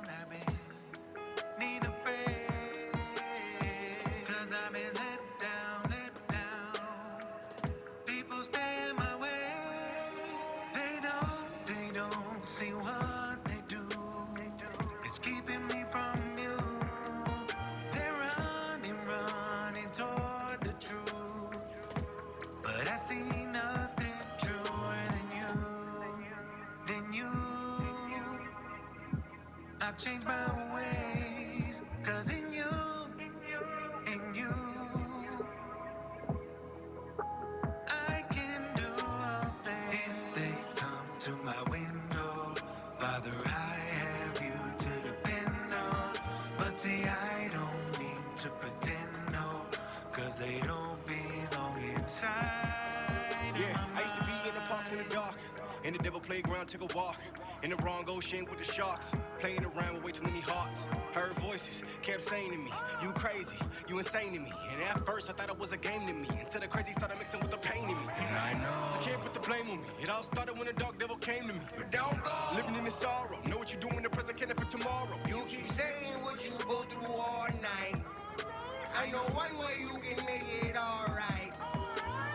I've been need a break. Cause I've been let down. People stay in my way. They don't see what they do. It's keeping me from you. They're running toward the truth. But I see nothing truer than you. I've changed my ways. Cause in you, I can do all things. If they come to my window, Father, I have you to depend on. But see, I don't need to pretend, no, cause they don't belong inside. Yeah, I used to be in the parks in the dark, in the devil playground, took a walk, in the wrong ocean with the sharks, playing around with way too many hearts. Heard voices, kept saying to me, you crazy, you insane to me. And at first I thought it was a game to me, until the crazy started mixing with the pain in me. And I know, I can't put the blame on me. It all started when the dark devil came to me. But don't go, living in the sorrow, know what you do in the present can't affect tomorrow. You keep saying what you go through all night. I know one way you can make it alright.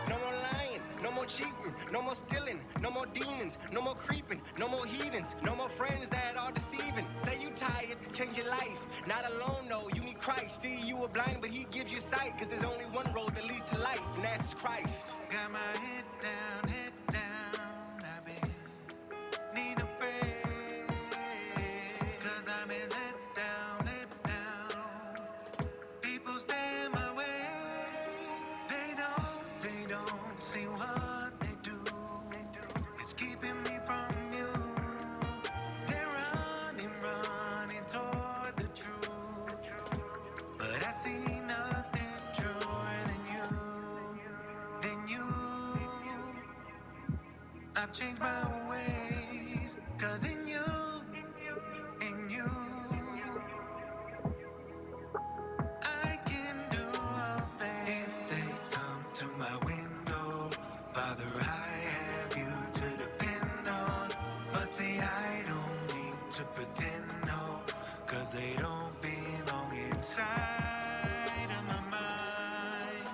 No more lying, no more cheating, no more stealing, no more demons, no more creeping, no more heathens, no more friends that are deceiving. Say you tired, change your life. Not alone, no, you need Christ. See, you were blind, but he gives you sight. Cause there's only one road that leads to life, and that's Christ. Got my head down, I've been need a break. Cause I've been let down. People stay in my way. They don't see what they do. It's keeping me from you. They're running toward the truth. But I see nothing truer than you. I've changed my ways. Cause in you, I can do all things. If they come to my window, Father, I have They don't belong inside of my mind.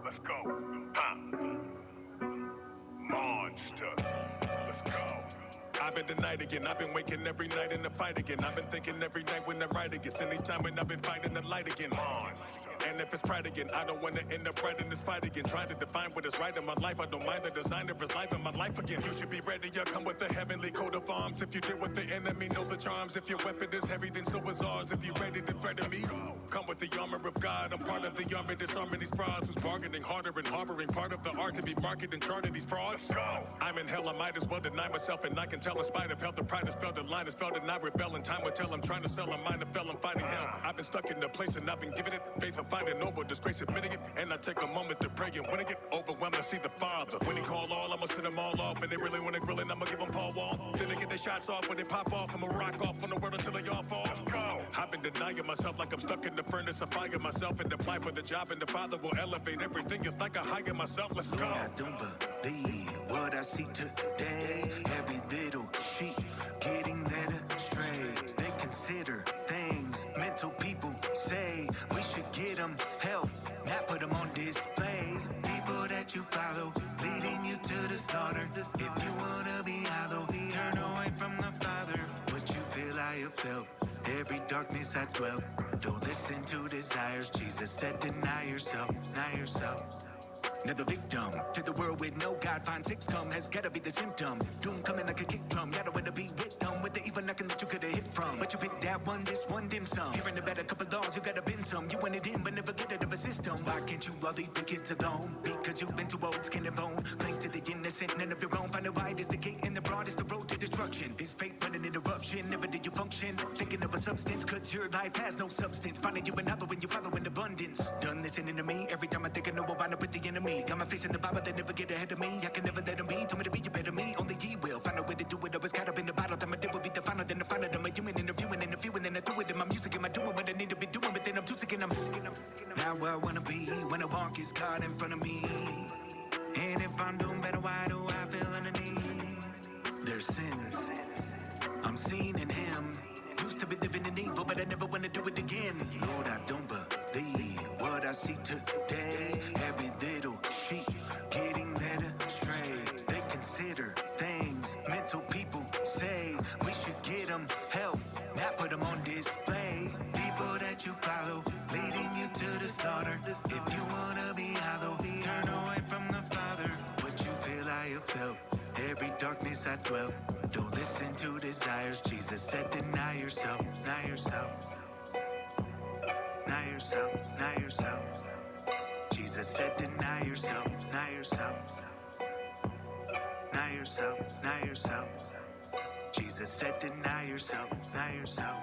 Let's go. Monster. Let's go. I've been the night again. I've been waking every night in the fight again. I've been thinking every night when the right again. Anytime when I've been finding the light again. And if it's pride again, I don't want to end up right in this fight again. Trying to define what is right in my life. I don't mind the designer is life in my life again. You should be ready. I come with the heavenly coat of arms. If you deal with the enemy, know the charms. If your weapon is heavy, then so is ours. If you're ready to threaten me, come with the armor of God. I'm part of the army disarming these frauds. Who's bargaining harder and harboring part of the art to be marketed and charted these frauds. I'm in hell, I might as well deny myself, and I can tell in spite of health, the pride is spelled, the line is spelled, and I rebel, and time will tell. I'm trying to sell a mind of fell, I'm fighting hell. I've been stuck in the place, and I've been giving it faith. I'm finding noble disgrace, admitting it, and I take a moment to pray. And when I get overwhelmed, I see the Father. When He call all, I'ma send them all off, and they really want to grill, and I'ma give them Paul Wall. Then they get their shots off, when they pop off, I'ma rock off on the world until they all fall. I've been denying myself like I'm stuck in the furnace. I fire myself and apply for the job, and the Father will elevate everything. It's like I hire myself. Let's go. I don't believe what I see today. Every little sheep getting led astray. They consider things mental people say. We should get them help, not put them on display. People that you follow, leading you to the slaughter. If you wanna be hollow, turn away from the Father. What you feel, I have felt. Every darkness I dwelt. Don't listen to desires. Jesus said, deny yourself, deny yourself. Another victim to the world with no God. Find six come has gotta be the symptom. Doom coming like a kick drum. Gotta win to be with them with the evil knocking that you could've hit from. But you picked that one, this one, dim sum. Hearing about a couple laws, you gotta bend some. You went it in, but never get it of a system. Why can't you all leave the kids alone? Because you've been too old, skin and bone. Cling to the innocent, none of your own. Find the wide is the gate and the broad is the road to destruction. Is fate but an interruption? Never did you function. Thinking of a substance, cause your life has no substance. Finding you another when you follow in abundance. Done listening to me every time I think I know I wind up with the enemy. Got my face in the Bible, they never get ahead of me. I can never let them be. Told me to be you better me. Only ye will find a way to do it. I was caught up in the battle. Time I did will be the final. Then the final. Then my human interviewing, interviewing. Then I do it in my music. Am I doing what I need to be doing? But then I'm too sick and I'm now where I wanna be. When I walk is God in front of me. And if I'm doing better, why do I feel underneath? There's sin. I'm seen in Him. Used to be living in evil, but I never want to do it again. Lord, I don't believe what I see today. Every little sheep getting led astray. They consider things mental people say. We should get them help, not put them on display. People that you follow, leading you to the slaughter. If you wanna be hollow, turn away from the Father. What you feel, I have felt. Every darkness I dwelt. Don't listen to desires. Jesus said, deny yourself, deny yourself. Deny yourself, deny yourself. Jesus said, deny yourself, deny yourself. Deny yourself, deny yourself. Jesus said, deny yourself, deny yourself.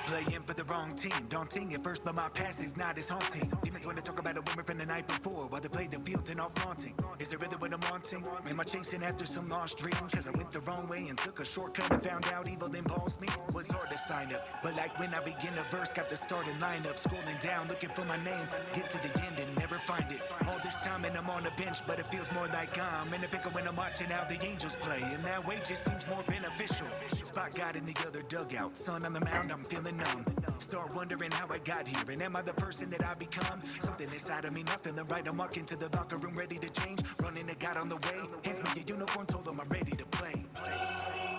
Playing for the wrong team, daunting at first, but my past is not as haunting. Demons wanna talk about a woman from the night before while they play the field and all flaunting. Is it really what I'm wanting? Am I chasing after some lost dream? Cause I went the wrong way and took a shortcut and found out evil impulsed me. Was hard to sign up, but like when I begin a verse, got the starting lineup, scrolling down, looking for my name, get to the end and never find it. All this time and I'm on a bench, but it feels more like I'm in a pickle when I'm watching how the Angels play, and that way just seems more beneficial. Spot God in the other dugout, sun on the mound, I'm feeling numb. Start wondering how I got here, and am I the person that I become? Something inside of me not feeling right. I'm walking to the locker room ready to change, running to God on the way. Hands me a uniform, told them I'm ready to play.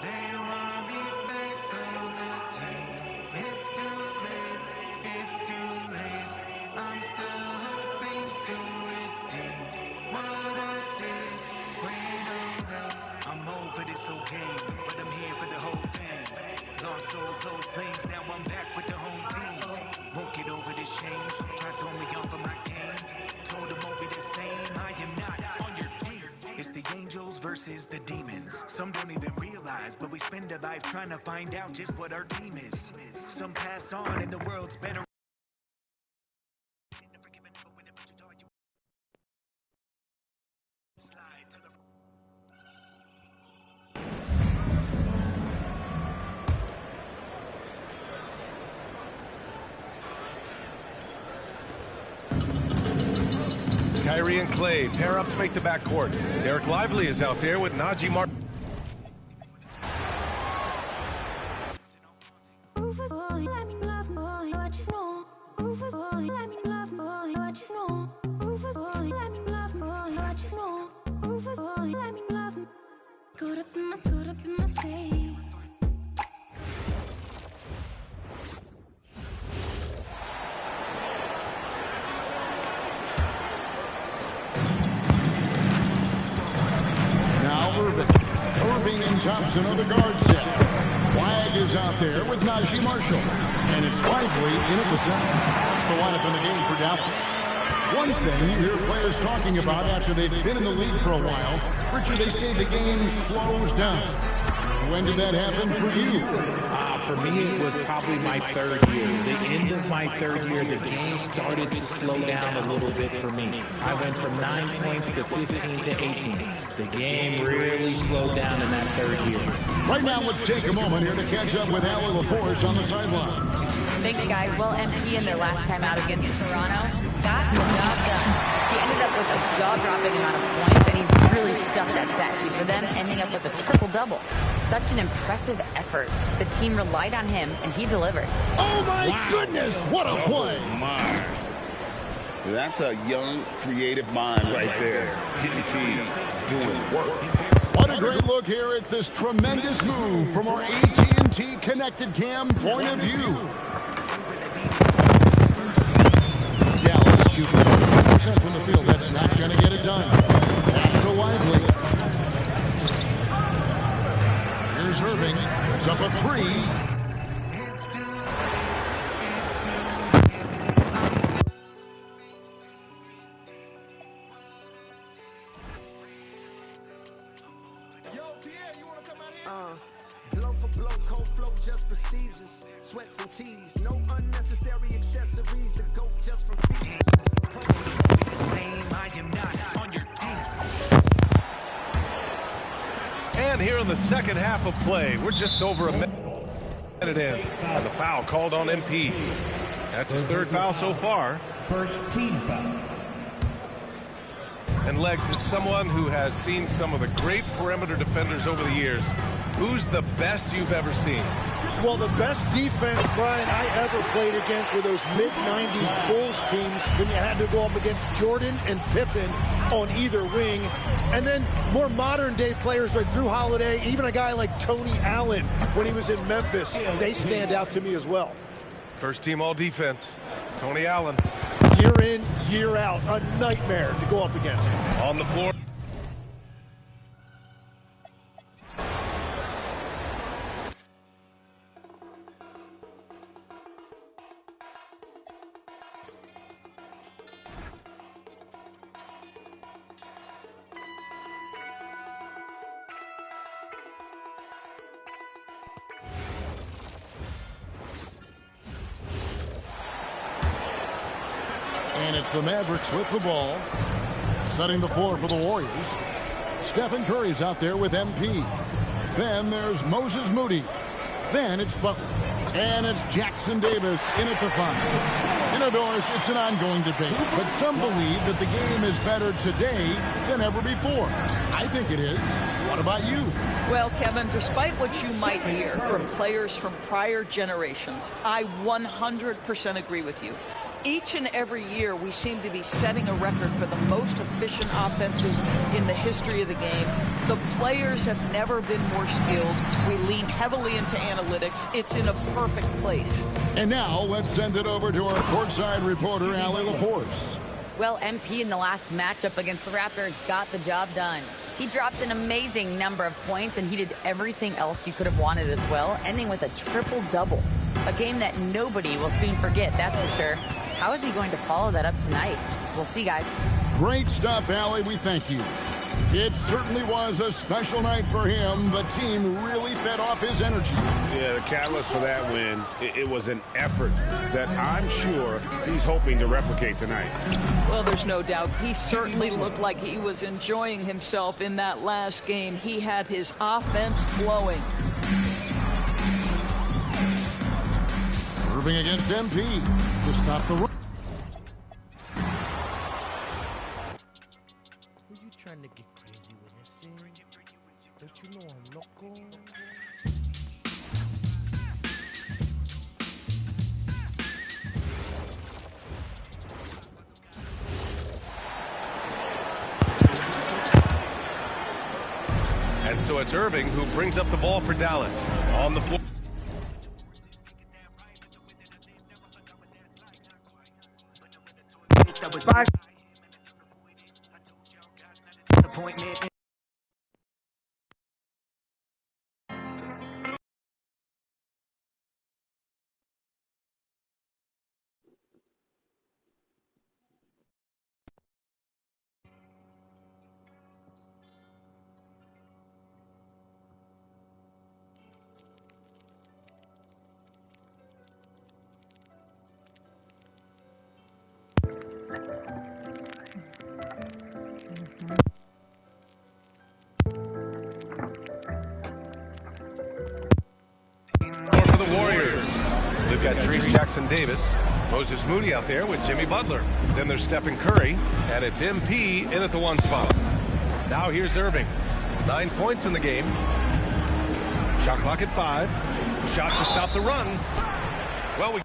They want me back on the team. It's too late, it's too late. I'm still hoping to redeem what I did way ago. I'm over this whole game, but I'm here for the whole thing. Lost souls, old things, now I'm back with the home team. Won't get chain. Try throwing me off of my game. Told them won't be the same. I am not on your team. It's the angels versus the demons. Some don't even realize, but we spend a life trying to find out just what our team is. Some pass on and the world's better. Kyrie and Clay pair up to make the backcourt. Derek Lively is out there with Najee Martin. Irving and Thompson are the guard set. Wag is out there with Najee Marshall. And it's Lively in at the center. That's the lineup in the game for Dallas. One thing you hear players talking about after they've been in the league for a while, Richard, they say the game slows down. When did that happen for you? For me, it was probably my third year. The end of my third year, the game started to slow down a little bit for me. I went from 9 points to 15 to 18. The game really slowed down in that third year. Right now, let's take a moment here to catch up with Allie LaForce on the sideline. Thanks, guys. Well, MP in their last time out against Toronto got the job done. He ended up with a jaw-dropping amount of points, and he really stuffed that stat sheet for them, ending up with a triple-double. Such an impressive effort. The team relied on him, and he delivered. Oh, my goodness! What a play! My. That's a young, creative mind right there. MP doing work. What a great look here at this tremendous move from our AT&T Connected Cam point of view. Dallas shooting 20% from the field. That's not going to get it done. Pass to Lively. Here's Irving. It's up a three. Blow for blow, cold flow, just prestigious. Sweats and tees, no unnecessary accessories. The GOAT just for features. I am not on your team. And here in the second half of play, we're just over a minute in. And the foul called on MP. That's his third foul so far. First team foul. And Legs is someone who has seen some of the great perimeter defenders over the years. Who's the best you've ever seen? Well, the best defense, Brian, I ever played against were those mid-90s Bulls teams when you had to go up against Jordan and Pippen on either wing. And then more modern-day players like Drew Holiday, even a guy like Tony Allen when he was in Memphis. They stand out to me as well. First team all-defense, Tony Allen. Year in, year out, a nightmare to go up against. On the floor. And it's the Mavericks with the ball. Setting the floor for the Warriors. Stephen Curry's out there with MP. Then there's Moses Moody. Then it's Butler. And it's Jackson Davis in at the 5. You know, Doris, it's an ongoing debate, but some believe that the game is better today than ever before. I think it is. What about you? Well, Kevin, despite what you might hear from players from prior generations, I 100% agree with you. Each and every year, we seem to be setting a record for the most efficient offenses in the history of the game. The players have never been more skilled. We lean heavily into analytics. It's in a perfect place. And now, let's send it over to our courtside reporter, Allie LaForce. Well, MP in the last matchup against the Raptors got the job done. He dropped an amazing number of points, and he did everything else you could have wanted as well, ending with a triple-double. A game that nobody will soon forget, that's for sure. How is he going to follow that up tonight? We'll see, guys. Great stuff, Allie. We thank you. It certainly was a special night for him. The team really fed off his energy. Yeah, the catalyst for that win, it was an effort that I'm sure he's hoping to replicate tonight. Well, there's no doubt. He certainly looked like he was enjoying himself in that last game. He had his offense flowing. Irving against MP to stop the run. Who you trying to get crazy with this thing? Don't you know I'm local? And so it's Irving who brings up the ball for Dallas. On the floor. Bye. Disappointment. For the Warriors, they've got Trace Jackson Davis, Moses Moody out there with Jimmy Butler. Then there's Stephen Curry, and it's MP in at the 1 spot. Now here's Irving. 9 points in the game. Shot clock at 5. Shot to stop the run. Well, we